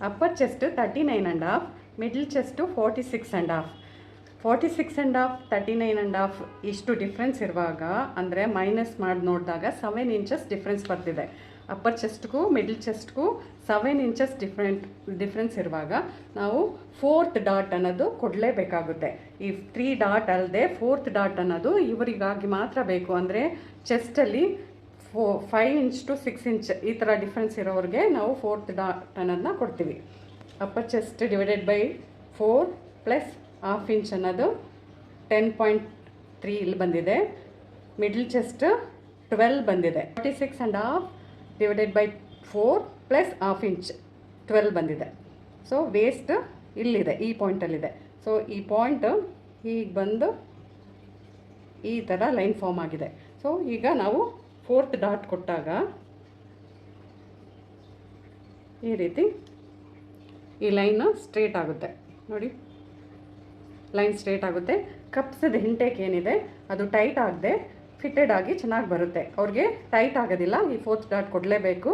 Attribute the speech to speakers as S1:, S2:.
S1: Upper chest 39.5, middle chest 46.5. 46.5, 39.5 ಇಷ್ಟು difference ಇರುವಾಗ ಅಂದರೆ ಮೈನಸ್ ಮಾಡಿ ನೋಡಿದಾಗ 7 ಇಂಚಸ್ ಡಿಫ್ರೆನ್ಸ್ ಬರ್ತಿದೆ. ಅಪ್ಪರ್ ಚೆಸ್ಟ್ಗೂ ಮಿಡ್ಲ್ ಚೆಸ್ಟ್ಗೂ 7 ಇಂಚಸ್ ಡಿಫ್ರೆನ್ಸ್ ಇರುವಾಗ ನಾವು 4th ಡಾಟ್ ಅನ್ನೋದು ಕೊಡಲೇಬೇಕಾಗುತ್ತೆ. ಈ 3 ಡಾಟ್ ಅಲ್ಲದೆ 4th ಡಾಟ್ ಅನ್ನೋದು ಇವರಿಗಾಗಿ ಮಾತ್ರ ಬೇಕು. ಅಂದರೆ ಚೆಸ್ಟಲ್ಲಿ 5 ಇಂಚ್ ಟು 6 ಇಂಚ್ ಈ ಥರ ಡಿಫ್ರೆನ್ಸ್ ಇರೋರಿಗೆ ನಾವು 4th ಡಾಟ್ ಅನ್ನೋದನ್ನ ಕೊಡ್ತೀವಿ. Upper chest divided by 4 plus half inch ಅನ್ನೋದು 10.3 ಇಲ್ಲಿ ಬಂದಿದೆ. ಮಿಡ್ಲ್ ಚೆಸ್ಟ್ 12 ಬಂದಿದೆ. 46.5 divided by 4 plus half inch 12 ಬಂದಿದೆ. ಸೊ ವೇಸ್ಟ್ ಇಲ್ಲಿದೆ, ಈ ಪಾಯಿಂಟಲ್ಲಿದೆ. ಸೊ ಈ ಪಾಯಿಂಟ್ ಹೀಗೆ ಬಂದು ಈ ಥರ ಲೈನ್ ಫಾರ್ಮ್ ಆಗಿದೆ. ಸೊ ಈಗ ನಾವು 4th ಡಾಟ್ ಕೊಟ್ಟಾಗ ಈ ರೀತಿ ಈ ಲೈನು ಸ್ಟ್ರೇಟ್ ಆಗುತ್ತೆ ನೋಡಿ, ಲೈನ್ ಸ್ಟ್ರೇಟ್ ಆಗುತ್ತೆ. ಕಪ್ಸದ ಹಿಂಟೇಕ್ ಏನಿದೆ ಅದು ಟೈಟ್ ಆಗದೆ ಫಿಟ್ಟೆಡ್ ಆಗಿ ಚೆನ್ನಾಗಿ ಬರುತ್ತೆ. ಅವ್ರಿಗೆ ಟೈಟ್ ಆಗೋದಿಲ್ಲ, ಈ 4th ಡಾಟ್ ಕೊಡಲೇಬೇಕು.